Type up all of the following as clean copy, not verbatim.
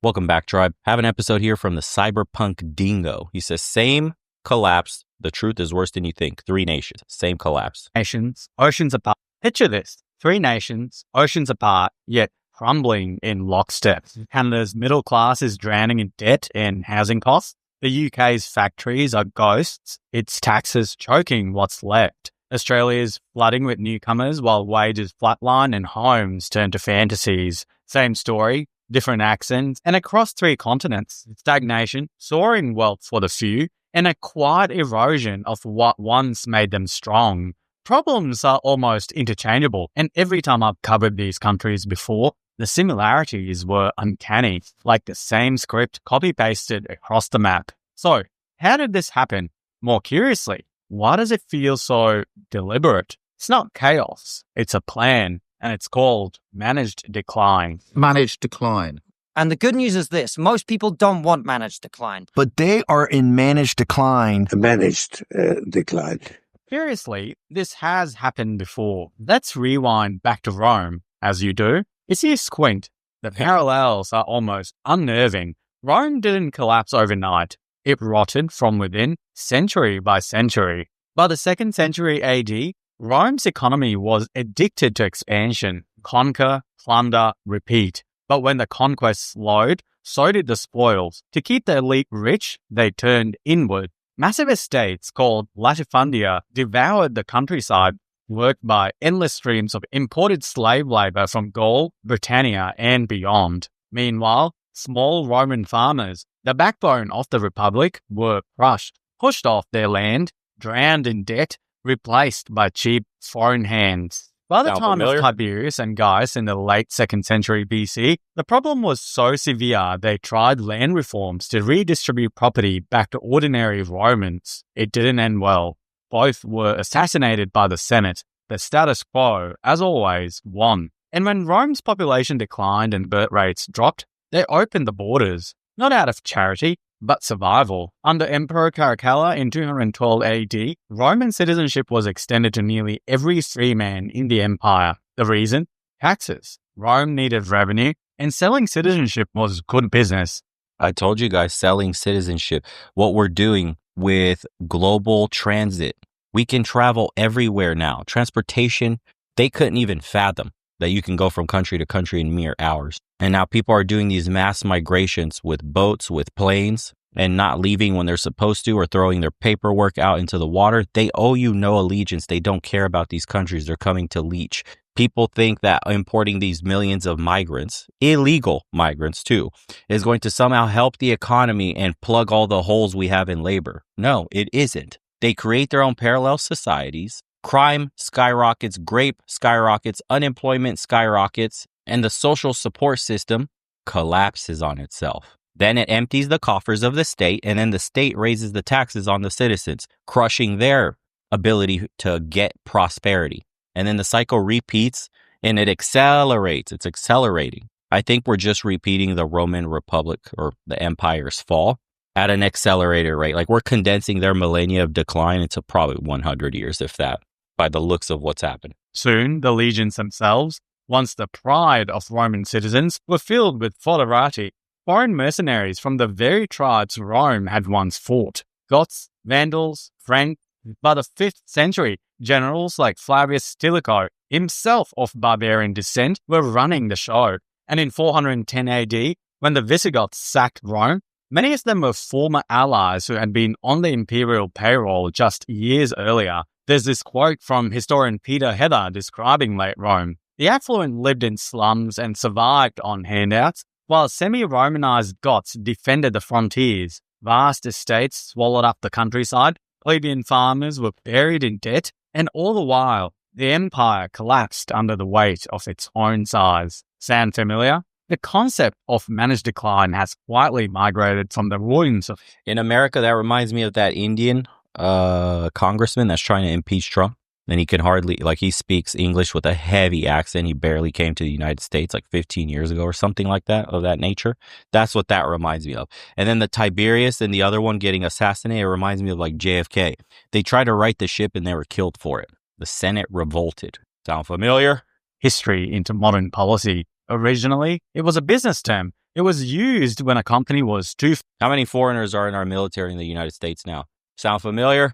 Welcome back, tribe. Have an episode here from the Cyberpunk Dingo. He says, same collapse. The truth is worse than you think. 3 nations, same collapse. Nations, oceans apart. Picture this. 3 nations, oceans apart, yet crumbling in lockstep. Canada's middle class is drowning in debt and housing costs. The UK's factories are ghosts. Its taxes choking what's left. Australia's flooding with newcomers while wages flatline and homes turn to fantasies. Same story, different accents, and across 3 continents. Stagnation, soaring wealth for the few, and a quiet erosion of what once made them strong. Problems are almost interchangeable, and every time I've covered these countries before, the similarities were uncanny, like the same script copy-pasted across the map. So, how did this happen? More curiously, why does it feel so deliberate? It's not chaos, it's a plan, and it's called managed decline. Managed decline. And the good news is this, most people don't want managed decline. But they are in managed decline. Managed decline. Curiously, this has happened before. Let's rewind back to Rome, as you do. If you squint, the parallels are almost unnerving. Rome didn't collapse overnight. It rotted from within, century by century. By the 2nd century AD, Rome's economy was addicted to expansion, conquer, plunder, repeat. But when the conquest slowed, so did the spoils. To keep the elite rich, they turned inward. Massive estates called latifundia devoured the countryside, worked by endless streams of imported slave labor from Gaul, Britannia, and beyond. Meanwhile, small Roman farmers, the backbone of the Republic, were crushed, pushed off their land, drowned in debt, replaced by cheap foreign hands. By the time of Tiberius and Gaius in the late 2nd century BC, the problem was so severe they tried land reforms to redistribute property back to ordinary Romans. It didn't end well. Both were assassinated by the Senate. The status quo, as always, won. And when Rome's population declined and birth rates dropped, they opened the borders, not out of charity, but survival. Under Emperor Caracalla in 212 AD, Roman citizenship was extended to nearly every free man in the empire. The reason? Taxes. Rome needed revenue, and selling citizenship was good business. I told you guys, selling citizenship. What we're doing with global transit. We can travel everywhere now. Transportation, they couldn't even fathom that you can go from country to country in mere hours. And now people are doing these mass migrations with boats, with planes, and not leaving when they're supposed to or throwing their paperwork out into the water. They owe you no allegiance. They don't care about these countries. They're coming to leech. People think that importing these millions of migrants, illegal migrants too, is going to somehow help the economy and plug all the holes we have in labor. No, it isn't. They create their own parallel societies. Crime skyrockets, grape skyrockets, unemployment skyrockets, and the social support system collapses on itself. Then it empties the coffers of the state, and then the state raises the taxes on the citizens, crushing their ability to get prosperity. And then the cycle repeats, and it accelerates. It's accelerating. I think we're just repeating the Roman Republic or the empire's fall at an accelerated rate. Like we're condensing their millennia of decline into probably 100 years, if that, by the looks of what's happened. Soon, the legions themselves, once the pride of Roman citizens, were filled with foederati, foreign mercenaries from the very tribes Rome had once fought. Goths, Vandals, Franks. By the 5th century, generals like Flavius Stilicho, himself of barbarian descent, were running the show. And in 410 AD, when the Visigoths sacked Rome, many of them were former allies who had been on the imperial payroll just years earlier. There's this quote from historian Peter Heather describing late Rome. The affluent lived in slums and survived on handouts, while semi-Romanized Goths defended the frontiers. Vast estates swallowed up the countryside, plebeian farmers were buried in debt, and all the while, the empire collapsed under the weight of its own size. Sound familiar? The concept of managed decline has quietly migrated from the ruins of... In America, that reminds me of that Indian congressman that's trying to impeach Trump. And he can hardly, he speaks English with a heavy accent. He barely came to the United States 15 years ago or something like that, of that nature. That's what that reminds me of. And then the Tiberius and the other one getting assassinated reminds me of JFK. They tried to right the ship and they were killed for it. The Senate revolted. Sound familiar? History into modern policy. Originally, it was a business term, It was used when a company was too How many foreigners are in our military in the United States now? Sound familiar?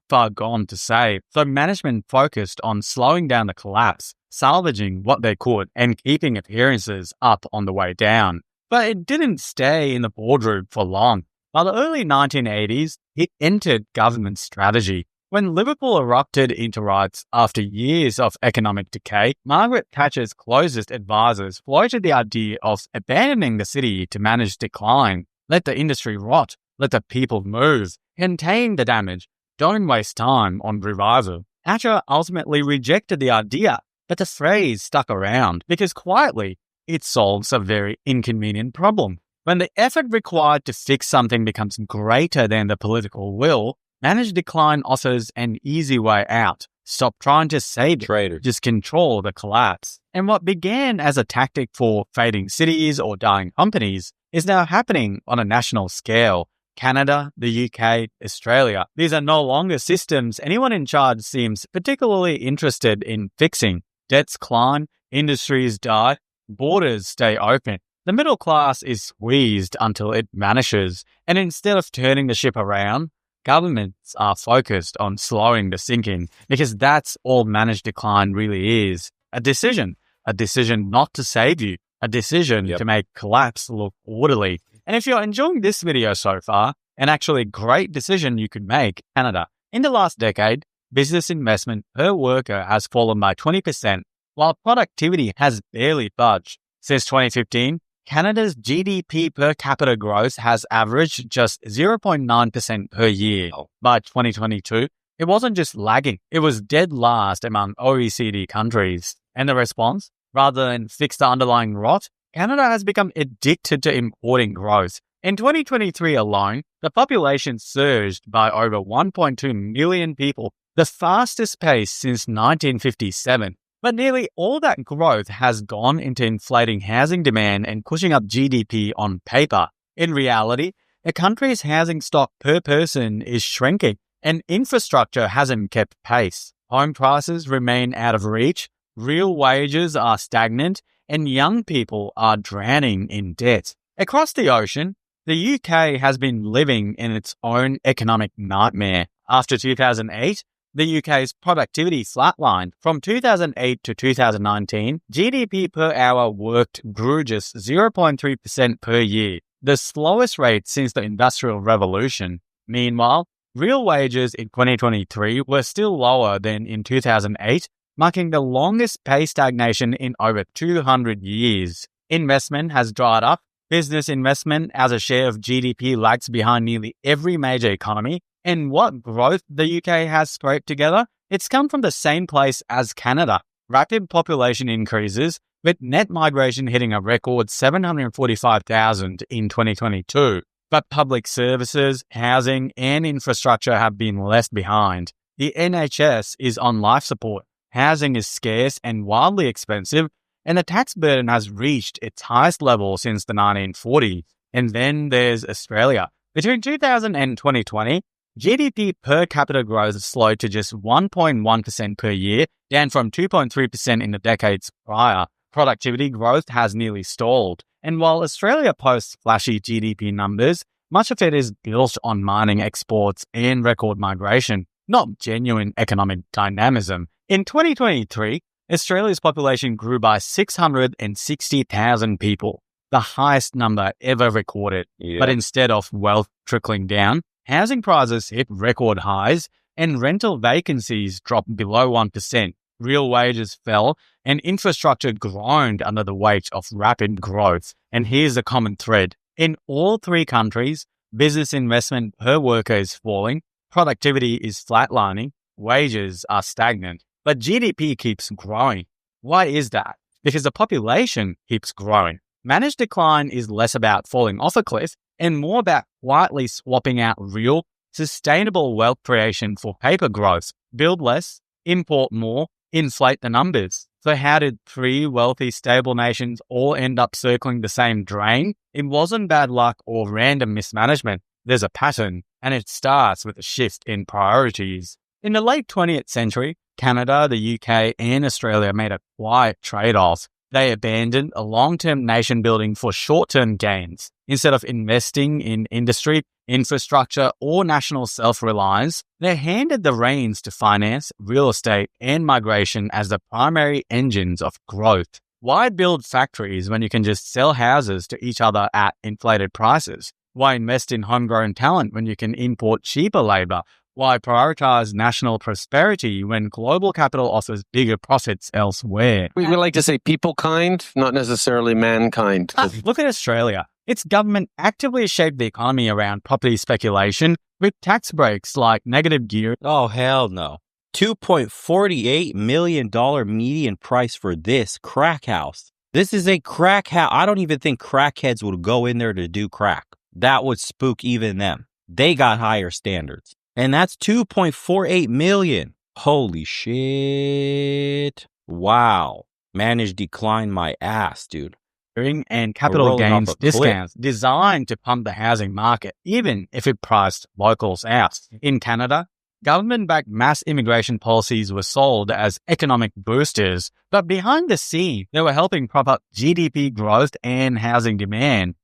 far gone to save. So management focused on slowing down the collapse, salvaging what they could, and keeping appearances up on the way down. But it didn't stay in the boardroom for long. By the early 1980s, it entered government strategy. When Liverpool erupted into riots after years of economic decay, Margaret Thatcher's closest advisors floated the idea of abandoning the city to manage decline. Let the industry rot, let the people move, contain the damage, don't waste time on revival. Thatcher ultimately rejected the idea, but the phrase stuck around because quietly it solves a very inconvenient problem. When the effort required to fix something becomes greater than the political will, managed decline offers an easy way out. Stop trying to save it. Traitors. Just control the collapse. And what began as a tactic for fading cities or dying companies is now happening on a national scale. Canada, the UK, Australia. These are no longer systems anyone in charge seems particularly interested in fixing. Debts climb, industries die, borders stay open. The middle class is squeezed until it vanishes. And instead of turning the ship around, governments are focused on slowing the sinking because that's all managed decline really is. A decision not to save you, a decision to make collapse look orderly. And if you're enjoying this video so far, an actually great decision you could make, Canada. In the last decade, business investment per worker has fallen by 20%, while productivity has barely budged. Since 2015, Canada's GDP per capita growth has averaged just 0.9% per year. By 2022, it wasn't just lagging, it was dead last among OECD countries. And the response? Rather than fix the underlying rot, Canada has become addicted to importing growth. In 2023 alone, the population surged by over 1.2 million people, the fastest pace since 1957. But nearly all that growth has gone into inflating housing demand and pushing up GDP on paper. In reality, the country's housing stock per person is shrinking, and infrastructure hasn't kept pace. Home prices remain out of reach, real wages are stagnant, and young people are drowning in debt. Across the ocean, the UK has been living in its own economic nightmare. After 2008, the UK's productivity flatlined. From 2008 to 2019, GDP per hour worked grew just 0.3% per year, the slowest rate since the Industrial Revolution. Meanwhile, real wages in 2023 were still lower than in 2008, marking the longest pay stagnation in over 200 years. Investment has dried up. Business investment as a share of GDP lags behind nearly every major economy. And what growth the UK has scraped together? It's come from the same place as Canada. Rapid population increases, with net migration hitting a record 745,000 in 2022. But public services, housing, and infrastructure have been left behind. The NHS is on life support. Housing is scarce and wildly expensive, and the tax burden has reached its highest level since the 1940s. And then there's Australia. Between 2000 and 2020, GDP per capita growth slowed to just 1.1% per year, down from 2.3% in the decades prior. Productivity growth has nearly stalled. And while Australia posts flashy GDP numbers, much of it is built on mining exports and record migration, not genuine economic dynamism. In 2023, Australia's population grew by 660,000 people, the highest number ever recorded. But instead of wealth trickling down, housing prices hit record highs and rental vacancies dropped below 1%. Real wages fell and infrastructure groaned under the weight of rapid growth. And here's the common thread. In all three countries, business investment per worker is falling, productivity is flatlining, wages are stagnant. But GDP keeps growing. Why is that? Because the population keeps growing. Managed decline is less about falling off a cliff and more about quietly swapping out real, sustainable wealth creation for paper growth. Build less, import more, inflate the numbers. So how did three wealthy, stable nations all end up circling the same drain? It wasn't bad luck or random mismanagement. There's a pattern, and it starts with a shift in priorities. In the late 20th century, Canada, the UK, and Australia made a quiet trade-off. They abandoned a long-term nation building for short-term gains. Instead of investing in industry, infrastructure, or national self-reliance, they handed the reins to finance, real estate, and migration as the primary engines of growth. Why build factories when you can just sell houses to each other at inflated prices? Why invest in homegrown talent when you can import cheaper labor? Why prioritize national prosperity when global capital offers bigger profits elsewhere? We like to say people kind, not necessarily mankind. Look at Australia. Its government actively shaped the economy around property speculation with tax breaks like negative gearing. Oh, hell no. $2.48 million median price for this crack house. This is a crack house. I don't even think crackheads would go in there to do crack. That would spook even them. They got higher standards. And that's 2.48 million. Holy shit. Wow. Managed decline my ass, dude. And capital gains discounts designed to pump the housing market, even if it priced locals out. In Canada, government-backed mass immigration policies were sold as economic boosters, but behind the scene, they were helping prop up GDP growth and housing demand.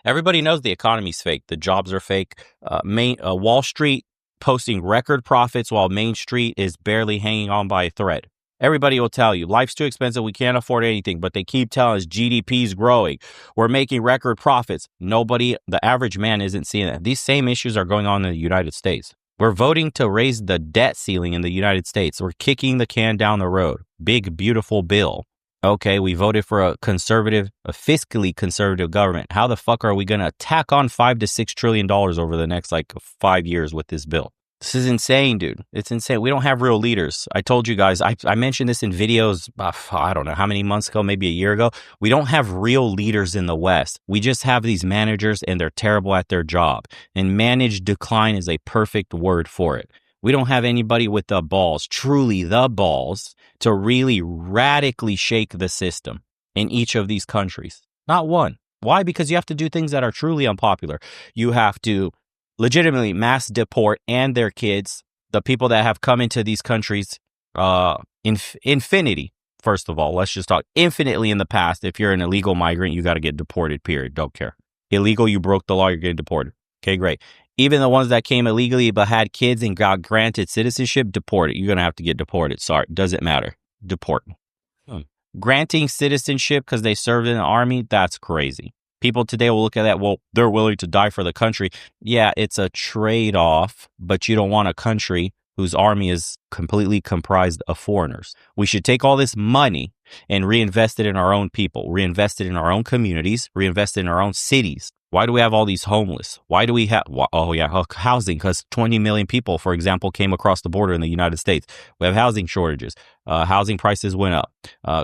Everybody knows the economy's fake. The jobs are fake. Wall Street posting record profits while Main Street is barely hanging on by a thread. Everybody will tell you, life's too expensive, we can't afford anything, but they keep telling us GDP's growing. We're making record profits. Nobody, the average man isn't seeing that. These same issues are going on in the United States. We're voting to raise the debt ceiling in the United States. We're kicking the can down the road. Big, beautiful bill. Okay, we voted for a fiscally conservative government. How the fuck are we going to tack on $5 to $6 trillion over the next 5 years with this bill? This is insane, dude. It's insane. We don't have real leaders. I told you guys, I mentioned this in videos, I don't know how many months ago, maybe a year ago. We don't have real leaders in the West. We just have these managers and they're terrible at their job. And managed decline is a perfect word for it. We don't have anybody with the balls, truly the balls, to really radically shake the system in each of these countries. Not one. Why? Because you have to do things that are truly unpopular. You have to legitimately mass deport and their kids, the people that have come into these countries, infinity. First of all, let's just talk infinitely in the past. If you're an illegal migrant, you got to get deported, period. Don't care. Illegal, you broke the law, you're getting deported. Okay, great. Even the ones that came illegally but had kids and got granted citizenship, deported. You're going to have to get deported. Sorry, doesn't matter. Deport. Granting citizenship because they served in the army, that's crazy. People today will look at that, well, they're willing to die for the country. Yeah, it's a trade-off, but you don't want a country whose army is completely comprised of foreigners. We should take all this money and reinvest it in our own people, reinvest it in our own communities, reinvest it in our own cities. Why do we have all these homeless? Why do we have, housing? Because 20 million people, for example, came across the border in the United States. We have housing shortages. Housing prices went up.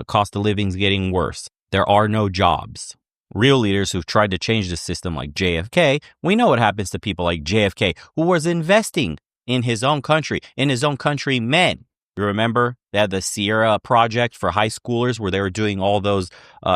Cost of living is getting worse. There are no jobs. Real leaders who've tried to change the system like JFK, we know what happens to people like JFK, who was investing in his own country, in his own countrymen. You remember they had the Sierra Project for high schoolers where they were doing all those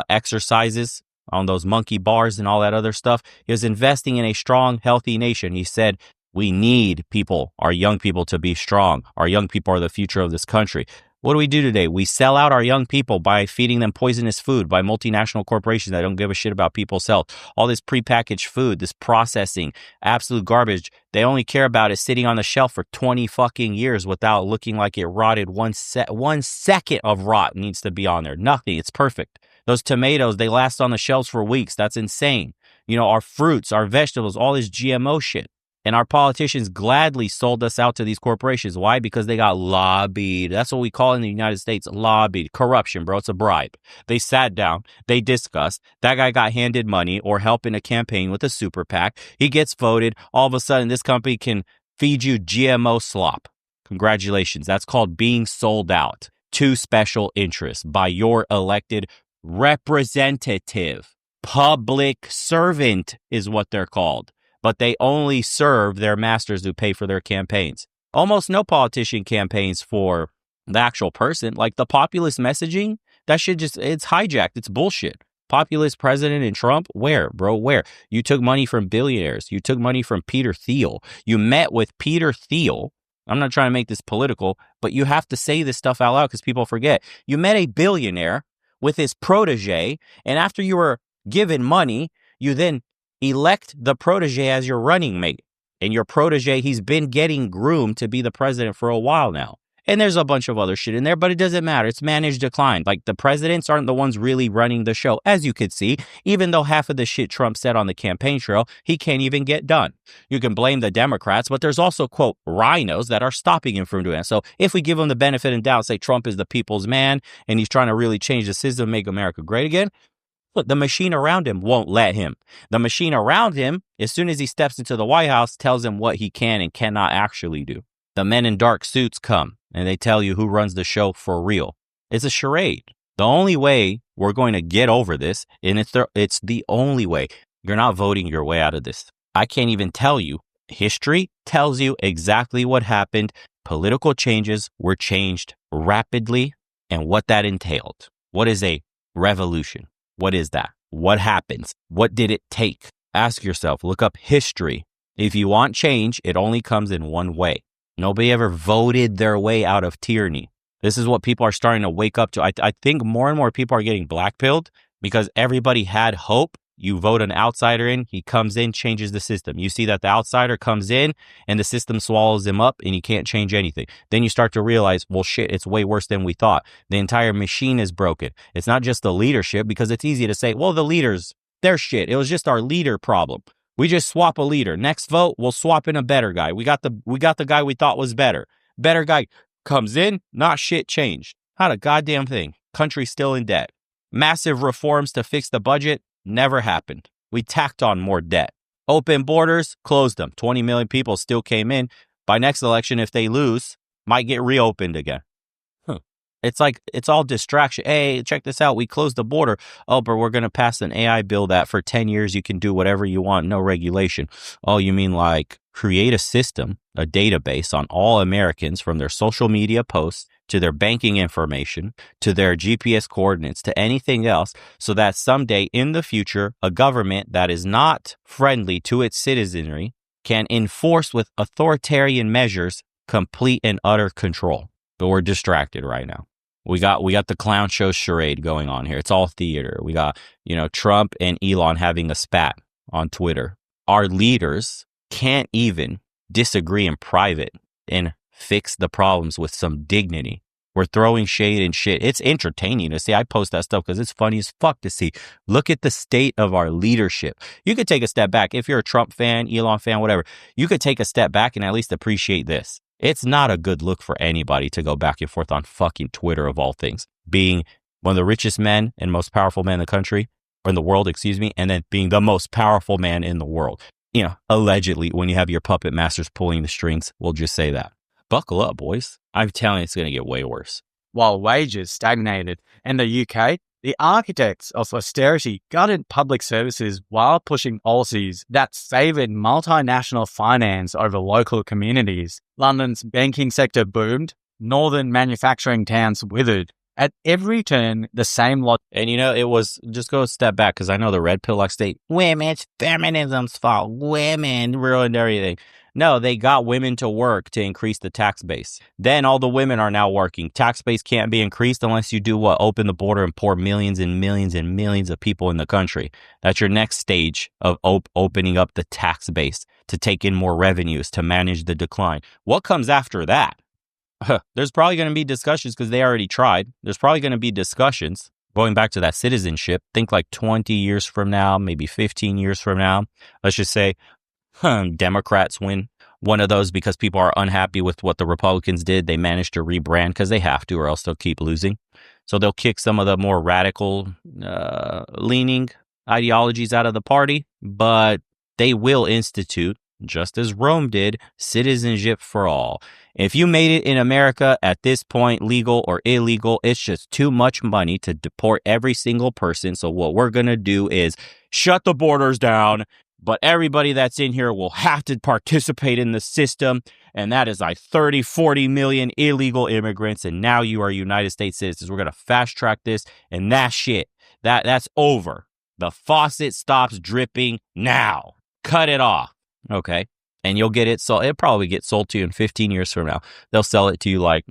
exercises on those monkey bars and all that other stuff. He was investing in a strong, healthy nation. He said, we need people, our young people, to be strong. Our young people are the future of this country. What do we do today? We sell out our young people by feeding them poisonous food by multinational corporations that don't give a shit about people's health. All this prepackaged food, this processing, absolute garbage. They only care about it sitting on the shelf for 20 fucking years without looking like it rotted. 1 second of rot needs to be on there. Nothing. It's perfect. Those tomatoes, they last on the shelves for weeks. That's insane. You know, our fruits, our vegetables, all this GMO shit. And our politicians gladly sold us out to these corporations. Why? Because they got lobbied. That's what we call in the United States, lobbied. Corruption, bro. It's a bribe. They sat down. They discussed. That guy got handed money or help in a campaign with a super PAC. He gets voted. All of a sudden, this company can feed you GMO slop. Congratulations. That's called being sold out to special interests by your elected representative. Public servant is what they're called. But they only serve their masters who pay for their campaigns. Almost no politician campaigns for the actual person. Like the populist messaging, that shit it's hijacked. It's bullshit. Populist president and Trump, where, bro, where? You took money from billionaires. You took money from Peter Thiel. You met with Peter Thiel. I'm not trying to make this political, but you have to say this stuff out loud because people forget. You met a billionaire with his protege. And after you were given money, you then elect the protege as your running mate. And your protege, he's been getting groomed to be the president for a while now. And there's a bunch of other shit in there, but it doesn't matter. It's managed decline. Like, the presidents aren't the ones really running the show. As you could see, even though half of the shit Trump said on the campaign trail, he can't even get done. You can blame the Democrats, but there's also, quote, rhinos that are stopping him from doing it. So if we give him the benefit and doubt, say Trump is the people's man and he's trying to really change the system, make America great again, look, the machine around him won't let him. The machine around him, as soon as he steps into the White House, tells him what he can and cannot actually do. The men in dark suits come and they tell you who runs the show for real. It's a charade. The only way we're going to get over this, and it's the only way. You're not voting your way out of this. I can't even tell you. History tells you exactly what happened. Political changes were changed rapidly and what that entailed. What is a revolution? What is that? What happens? What did it take? Ask yourself, look up history. If you want change, it only comes in one way. Nobody ever voted their way out of tyranny. This is what people are starting to wake up to. I think more and more people are getting blackpilled because everybody had hope. You vote an outsider in, he comes in, changes the system. You see that the outsider comes in and the system swallows him up and he can't change anything. Then you start to realize, well, shit, it's way worse than we thought. The entire machine is broken. It's not just the leadership, because it's easy to say, well, the leaders, they're shit. It was just our leader problem. We just swap a leader. Next vote, we'll swap in a better guy. We got the guy we thought was better. Better guy comes in, not shit changed. Not a goddamn thing. Country's still in debt. Massive reforms to fix the budget never happened. We tacked on more debt. Open borders, closed them. 20 million people still came in. By next election, if they lose, might get reopened again. It's like, it's all distraction. Hey, check this out. We closed the border. Oh, but we're going to pass an AI bill that for 10 years you can do whatever you want, no regulation. Oh, you mean like create a system, a database on all Americans, from their social media posts to their banking information, to their GPS coordinates, to anything else, so that someday in the future, a government that is not friendly to its citizenry can enforce with authoritarian measures complete and utter control. But we're distracted right now. We got the clown show charade going on here. It's all theater. We got, Trump and Elon having a spat on Twitter. Our leaders can't even disagree in private and fix the problems with some dignity. We're throwing shade and shit. It's entertaining to see. I post that stuff because it's funny as fuck to see. Look at the state of our leadership. You could take a step back. If you're a Trump fan, Elon fan, whatever, you could take a step back and at least appreciate this. It's not a good look for anybody to go back and forth on fucking Twitter, of all things. Being one of the richest men and most powerful men in the country, or in the world, and then being the most powerful man in the world. Allegedly, when you have your puppet masters pulling the strings, we'll just say that. Buckle up, boys. I'm telling you, it's going to get way worse. While wages stagnated in the UK, the architects of austerity gutted public services while pushing policies that favoured multinational finance over local communities. London's banking sector boomed, northern manufacturing towns withered. At every turn, the same lot. And it was, just go a step back, because I know the red pill like state, women, it's feminism's fault, women ruined everything. No, they got women to work to increase the tax base. Then all the women are now working. Tax base can't be increased unless you do what? Open the border and pour millions and millions and millions of people in the country. That's your next stage of opening up the tax base to take in more revenues, to manage the decline. What comes after that? There's probably going to be discussions, because they already tried. There's probably going to be discussions going back to that citizenship. Think like 20 years from now, maybe 15 years from now. Let's just say Democrats win one of those because people are unhappy with what the Republicans did. They managed to rebrand because they have to, or else they'll keep losing. So they'll kick some of the more radical leaning ideologies out of the party, but they will institute, just as Rome did, citizenship for all. If you made it in America at this point, legal or illegal, it's just too much money to deport every single person. So what we're going to do is shut the borders down, but everybody that's in here will have to participate in the system. And that is like 30, 40 million illegal immigrants. And now you are United States citizens. We're going to fast track this, and that's that's over. The faucet stops dripping now. Cut it off. Okay. And you'll get it. So it'll probably get sold to you in 15 years from now. They'll sell it to you like,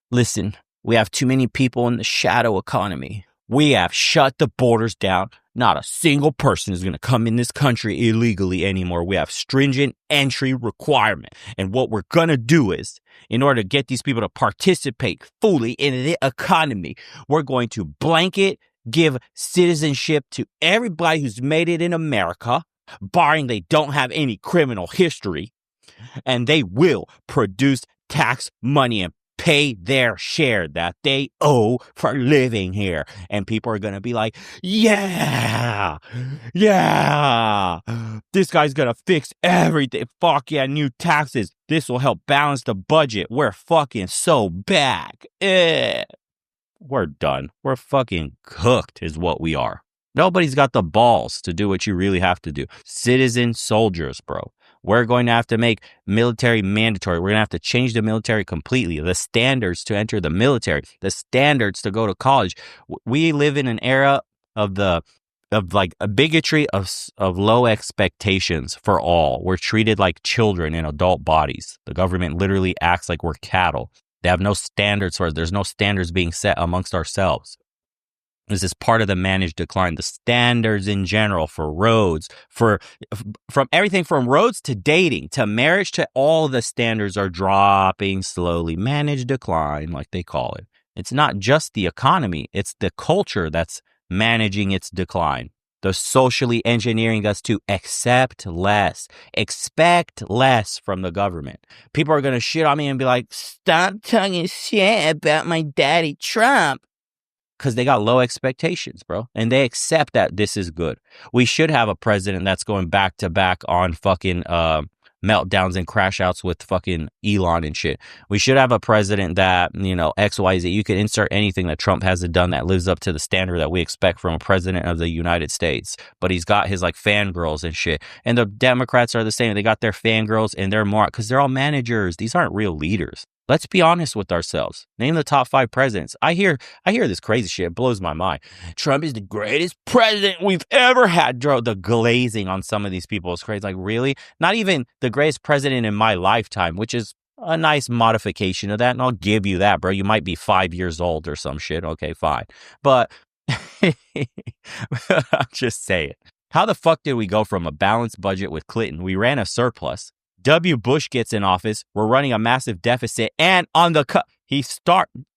listen, we have too many people in the shadow economy. We have shut the borders down. Not a single person is going to come in this country illegally anymore. We have stringent entry requirement. And what we're going to do is, in order to get these people to participate fully in the economy, we're going to blanket give citizenship to everybody who's made it in America, barring they don't have any criminal history, and they will produce tax money and pay their share that they owe for living here. And people are going to be like, yeah, this guy's going to fix everything. Fuck yeah, new taxes. This will help balance the budget. We're fucking so back. We're done. We're fucking cooked is what we are. Nobody's got the balls to do what you really have to do. Citizen soldiers, bro. We're going to have to make military mandatory. We're going to have to change the military completely. The standards to enter the military, the standards to go to college. We live in an era of like a bigotry of low expectations for all. We're treated like children in adult bodies. The government literally acts like we're cattle. They have no standards for us. There's no standards being set amongst ourselves. This is part of the managed decline. The standards in general for roads, from everything from roads to dating to marriage to all the standards are dropping slowly. Managed decline, like they call it. It's not just the economy. It's the culture that's managing its decline. They're socially engineering us to accept less, expect less from the government. People are going to shit on me and be like, stop talking shit about my daddy Trump. Because they got low expectations, bro. And they accept that this is good. We should have a president that's going back to back on fucking meltdowns and crash outs with fucking Elon and shit. We should have a president that, XYZ. You can insert anything that Trump hasn't done that lives up to the standard that we expect from a president of the United States. But he's got his like fangirls and shit. And the Democrats are the same. They got their fangirls and they're more because they're all managers. These aren't real leaders. Let's be honest with ourselves. Name the top 5 presidents. I hear this crazy shit. It blows my mind. Trump is the greatest president we've ever had. The glazing on some of these people is crazy. Like, really? Not even the greatest president in my lifetime, which is a nice modification of that. And I'll give you that, bro. You might be 5 years old or some shit. Okay, fine. But I'm just saying. How the fuck did we go from a balanced budget with Clinton? We ran a surplus. W. Bush gets in office. We're running a massive deficit. And on the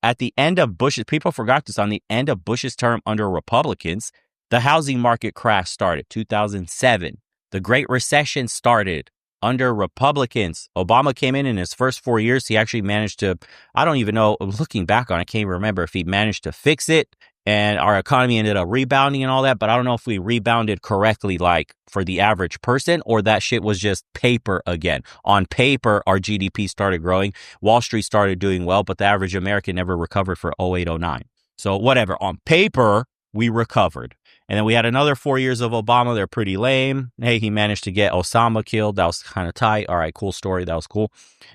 at the end of Bush's, people forgot this, on the end of Bush's term under Republicans, the housing market crash started, 2007. The Great Recession started under Republicans. Obama came in his first 4 years. He actually managed to, I don't even know, looking back on it, I can't remember if he managed to fix it. And our economy ended up rebounding and all that. But I don't know if we rebounded correctly, like for the average person, or that shit was just paper again. On paper, our GDP started growing. Wall Street started doing well, but the average American never recovered for 0809. So whatever. On paper, we recovered. And then we had another 4 years of Obama. They're pretty lame. Hey, he managed to get Osama killed. That was kind of tight. All right, cool story. That was cool.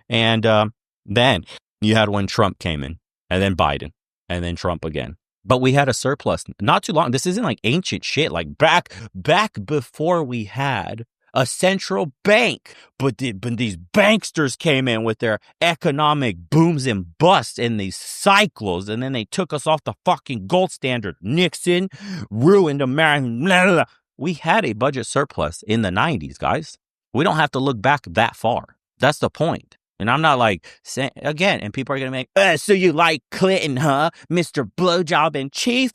And then you had when Trump came in, and then Biden, and then Trump again. But we had a surplus not too long. This isn't like ancient shit, like back before we had a central bank. But these banksters came in with their economic booms and busts and these cycles. And then they took us off the fucking gold standard. Nixon ruined America. Blah, blah, blah. We had a budget surplus in the 90s, guys. We don't have to look back that far. That's the point. And I'm not like saying again, and people are going to make, so you like Clinton, huh? Mr. Blowjob in Chief?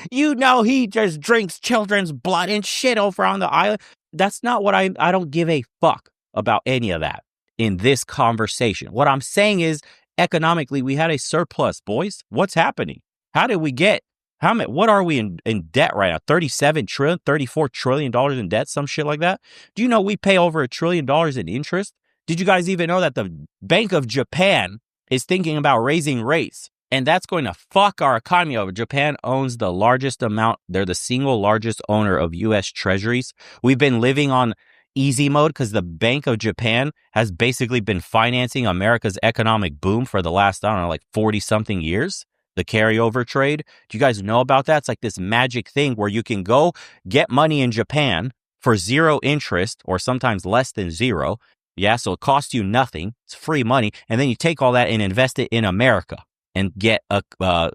He just drinks children's blood and shit over on the island. That's not what I don't give a fuck about any of that in this conversation. What I'm saying is economically, we had a surplus, boys. What's happening? How did we get, what are we in debt right now? 37 trillion, $34 trillion in debt, some shit like that. Do you know we pay over $1 trillion in interest? Did you guys even know that the Bank of Japan is thinking about raising rates? And that's going to fuck our economy over. Japan owns the largest amount. They're the single largest owner of U.S. treasuries. We've been living on easy mode because the Bank of Japan has basically been financing America's economic boom for the last, 40-something years. The carryover trade. Do you guys know about that? It's like this magic thing where you can go get money in Japan for 0 interest or sometimes less than 0. Yeah, so it costs you nothing. It's free money. And then you take all that and invest it in America. and get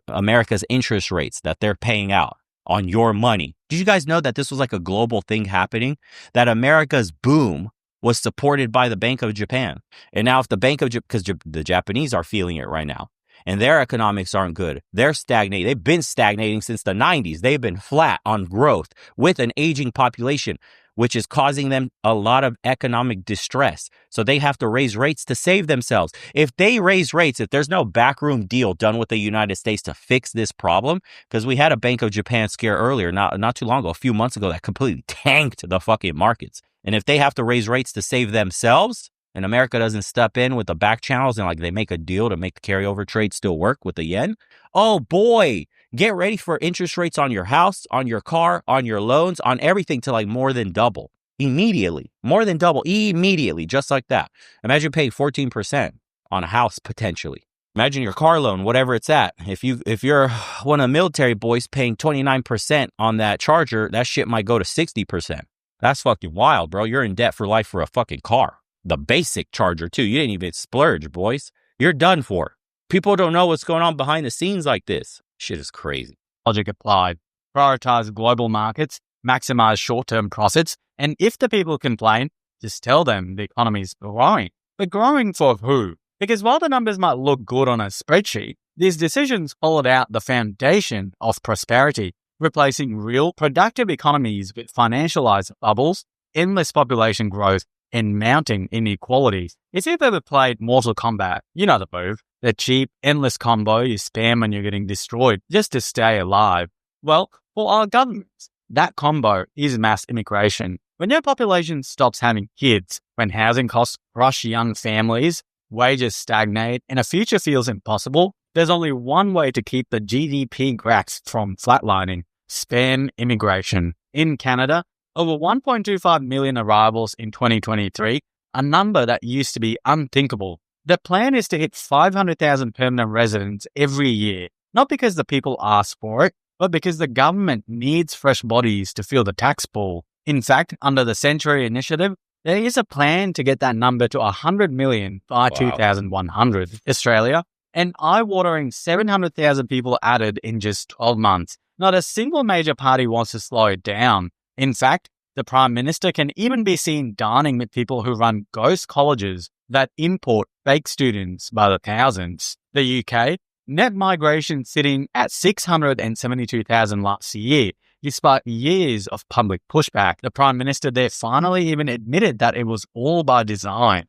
America's interest rates that they're paying out on your money. Did you guys know that this was like a global thing happening? That America's boom was supported by the Bank of Japan. And now if the Bank of Japan, because the Japanese are feeling it right now, and their economics aren't good. They're stagnating. They've been stagnating since the 90s. They've been flat on growth with an aging population, which is causing them a lot of economic distress. So they have to raise rates to save themselves. If they raise rates, if there's no backroom deal done with the United States to fix this problem, because we had a Bank of Japan scare earlier, not too long ago, a few months ago, that completely tanked the fucking markets. And if they have to raise rates to save themselves, and America doesn't step in with the back channels and like they make a deal to make the carryover trade still work with the yen, oh boy, get ready for interest rates on your house, on your car, on your loans, on everything to like more than double immediately. More than double immediately, just like that. Imagine paying 14% on a house potentially. Imagine your car loan, whatever it's at. If you're one of the military boys paying 29% on that Charger, that shit might go to 60%. That's fucking wild, bro. You're in debt for life for a fucking car. The basic Charger, too. You didn't even splurge, boys. You're done for. People don't know what's going on behind the scenes like this. Shit is crazy. Logic applied. Prioritize global markets, maximize short-term profits, and if the people complain, just tell them the economy's growing. But growing for who? Because while the numbers might look good on a spreadsheet, these decisions hollowed out the foundation of prosperity, replacing real productive economies with financialized bubbles, endless population growth, and mounting inequalities. If you've ever played Mortal Kombat, you know the move. The cheap, endless combo you spam when you're getting destroyed just to stay alive. Well, for our governments, that combo is mass immigration. When your population stops having kids, when housing costs crush young families, wages stagnate, and a future feels impossible, there's only one way to keep the GDP graphs from flatlining: spam immigration. In Canada, over 1.25 million arrivals in 2023, a number that used to be unthinkable. The plan is to hit 500,000 permanent residents every year, not because the people ask for it, but because the government needs fresh bodies to fill the tax pool. In fact, under the Century Initiative, there is a plan to get that number to 100 million by 2100. Australia, an eye-watering 700,000 people added in just 12 months. Not a single major party wants to slow it down. In fact, the Prime Minister can even be seen dining with people who run ghost colleges that import fake students by the thousands. The UK, net migration sitting at 672,000 last year, despite years of public pushback. The Prime Minister there finally even admitted that it was all by design.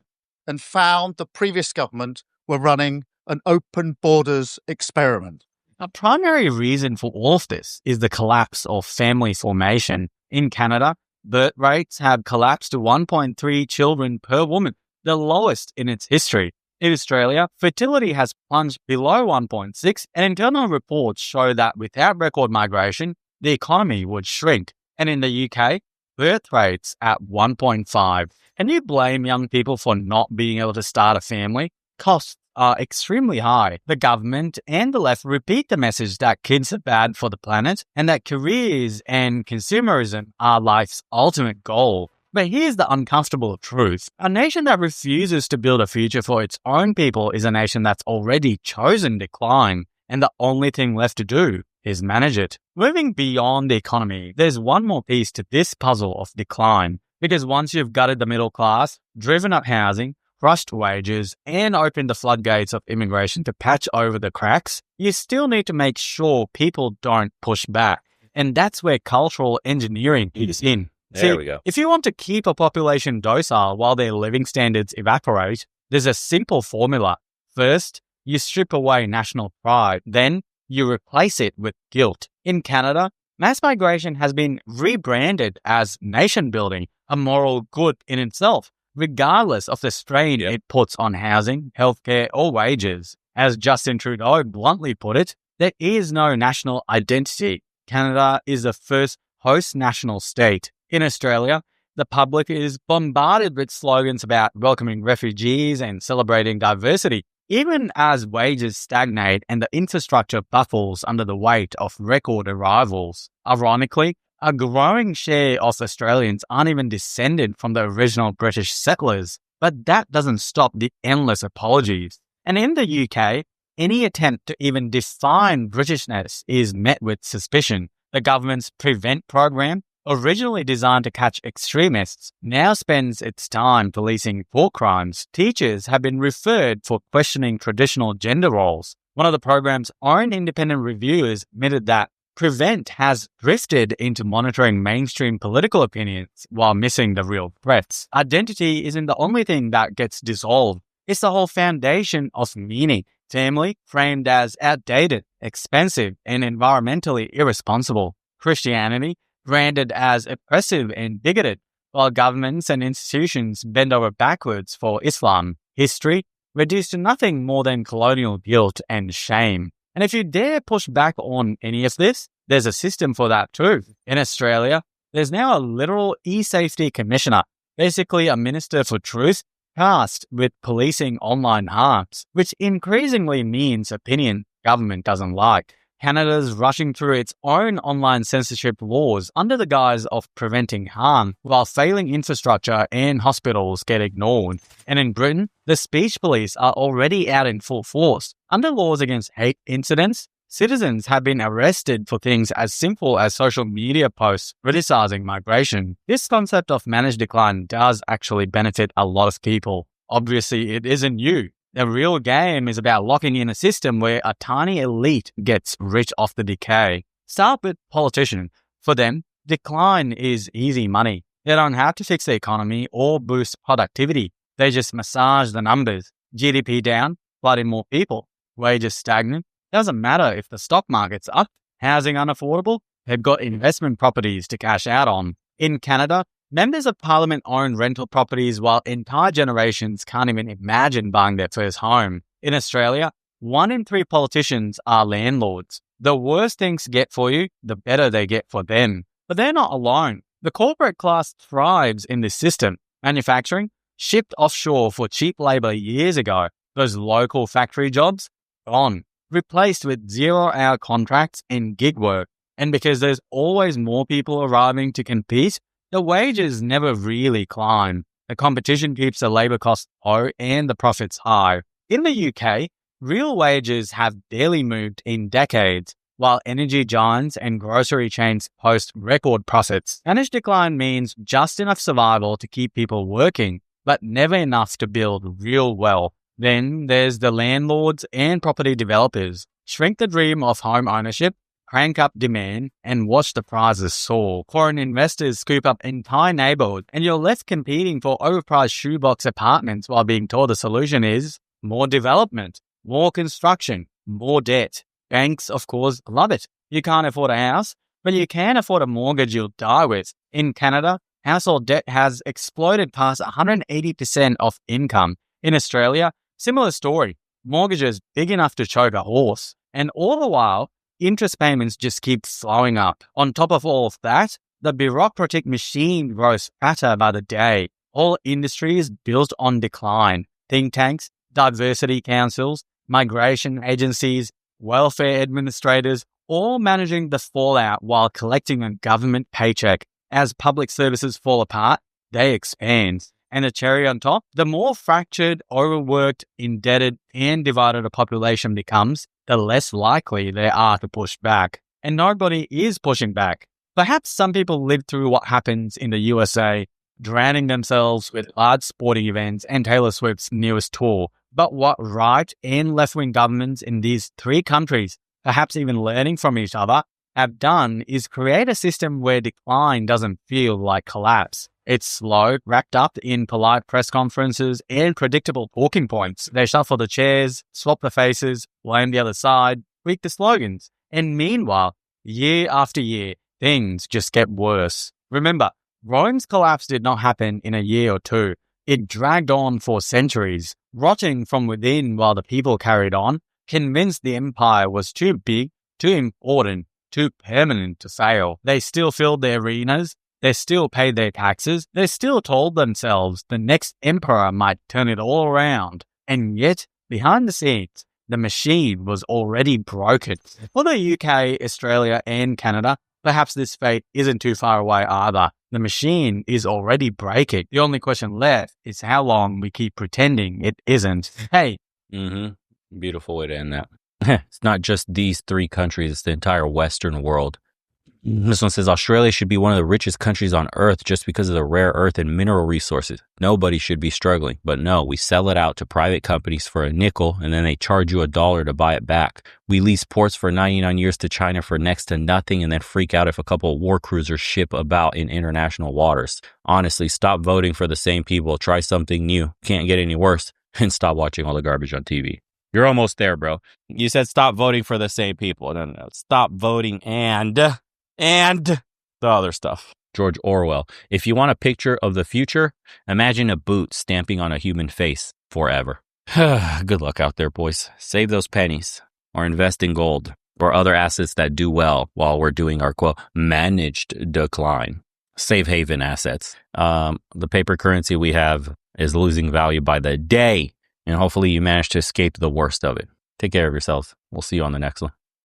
And found the previous government were running an open borders experiment. A primary reason for all of this is the collapse of family formation. In Canada, birth rates have collapsed to 1.3 children per woman, the lowest in its history. In Australia, fertility has plunged below 1.6, and internal reports show that without record migration, the economy would shrink. And in the UK, birth rates at 1.5. Can you blame young people for not being able to start a family? Costs are extremely high. The government and the left repeat the message that kids are bad for the planet and that careers and consumerism are life's ultimate goal. But here's the uncomfortable truth. A nation that refuses to build a future for its own people is a nation that's already chosen decline, and the only thing left to do is manage it. Moving beyond the economy, there's one more piece to this puzzle of decline, because once you've gutted the middle class, driven up housing, crushed wages, and opened the floodgates of immigration to patch over the cracks, you still need to make sure people don't push back. And that's where cultural engineering is in. There we go. If you want to keep a population docile while their living standards evaporate, there's a simple formula. First, you strip away national pride. Then, you replace it with guilt. In Canada, mass migration has been rebranded as nation building, a moral good in itself, regardless of the strain it puts on housing, healthcare, or wages. As Justin Trudeau bluntly put it, there is no national identity. Canada is the first host national state. In Australia, the public is bombarded with slogans about welcoming refugees and celebrating diversity, even as wages stagnate and the infrastructure buckles under the weight of record arrivals. Ironically, a growing share of Australians aren't even descended from the original British settlers, but that doesn't stop the endless apologies. And in the UK, any attempt to even define Britishness is met with suspicion. The government's Prevent program, originally designed to catch extremists, now spends its time policing thought crimes. Teachers have been referred for questioning traditional gender roles. One of the program's own independent reviewers admitted that Prevent has drifted into monitoring mainstream political opinions while missing the real threats. Identity isn't the only thing that gets dissolved. It's the whole foundation of meaning. Family, framed as outdated, expensive, and environmentally irresponsible. Christianity, branded as oppressive and bigoted, while governments and institutions bend over backwards for Islam. History, reduced to nothing more than colonial guilt and shame. And if you dare push back on any of this, there's a system for that too. In Australia, there's now a literal e-safety commissioner, basically a minister for truth, tasked with policing online harms, which increasingly means opinion government doesn't like. Canada's rushing through its own online censorship laws under the guise of preventing harm, while failing infrastructure and hospitals get ignored. And in Britain, the speech police are already out in full force. Under laws against hate incidents, citizens have been arrested for things as simple as social media posts criticizing migration. This concept of managed decline does actually benefit a lot of people. Obviously, it isn't you. The real game is about locking in a system where a tiny elite gets rich off the decay. Start with politicians. For them, decline is easy money. They don't have to fix the economy or boost productivity. They just massage the numbers. GDP down, flood in more people. Wages stagnant. Doesn't matter if the stock market's up. Housing unaffordable. They've got investment properties to cash out on. In Canada, members of parliament own rental properties while entire generations can't even imagine buying their first home. In Australia, 1 in 3 politicians are landlords. The worse things get for you, the better they get for them. But they're not alone. The corporate class thrives in this system. Manufacturing, shipped offshore for cheap labour years ago. Those local factory jobs, gone. Replaced with 0-hour contracts and gig work. And because there's always more people arriving to compete, the wages never really climb. The competition keeps the labour costs low and the profits high. In the UK, real wages have barely moved in decades, while energy giants and grocery chains post record profits. Managed decline means just enough survival to keep people working, but never enough to build real wealth. Then there's the landlords and property developers. Shrink the dream of home ownership, crank up demand, and watch the prices soar. Foreign investors scoop up entire neighborhoods, and you're left competing for overpriced shoebox apartments while being told the solution is more development, more construction, more debt. Banks, of course, love it. You can't afford a house, but you can afford a mortgage you'll die with. In Canada, household debt has exploded past 180% of income. In Australia, similar story. Mortgages big enough to choke a horse. And all the while, interest payments just keep flowing up. On top of all of that, the bureaucratic machine grows fatter by the day. All industries built on decline. Think tanks, diversity councils, migration agencies, welfare administrators, all managing the fallout while collecting a government paycheck. As public services fall apart, they expand. And the cherry on top, the more fractured, overworked, indebted, and divided a population becomes, the less likely they are to push back. And nobody is pushing back. Perhaps some people lived through what happens in the USA, drowning themselves with large sporting events and Taylor Swift's newest tour. But what right and left-wing governments in these 3 countries, perhaps even learning from each other, have done is create a system where decline doesn't feel like collapse. It's slow, wrapped up in polite press conferences and predictable talking points. They shuffle the chairs, swap the faces, blame the other side, tweak the slogans. And meanwhile, year after year, things just get worse. Remember, Rome's collapse did not happen in a year or 2. It dragged on for centuries, rotting from within while the people carried on, convinced the empire was too big, too important, too permanent to fail. They still filled their arenas. They still paid their taxes. They still told themselves the next emperor might turn it all around. And yet, behind the scenes, the machine was already broken. For the UK, Australia, and Canada, perhaps this fate isn't too far away either. The machine is already breaking. The only question left is how long we keep pretending it isn't. Hey, Beautiful way to end that. It's not just these three countries, it's the entire Western world. This one says Australia should be one of the richest countries on earth just because of the rare earth and mineral resources. Nobody should be struggling. But no, we sell it out to private companies for a nickel and then they charge you $1 to buy it back. We lease ports for 99 years to China for next to nothing and then freak out if a couple of war cruisers ship about in international waters. Honestly, stop voting for the same people. Try something new. Can't get any worse. And stop watching all the garbage on TV. You're almost there, bro. You said stop voting for the same people. No. Stop voting and the other stuff. George Orwell. If you want a picture of the future, imagine a boot stamping on a human face forever. Good luck out there, boys. Save those pennies or invest in gold or other assets that do well while we're doing our, quote, managed decline. Safe haven assets. The paper currency we have is losing value by the day, and hopefully you manage to escape the worst of it. Take care of yourselves. We'll see you on the next one.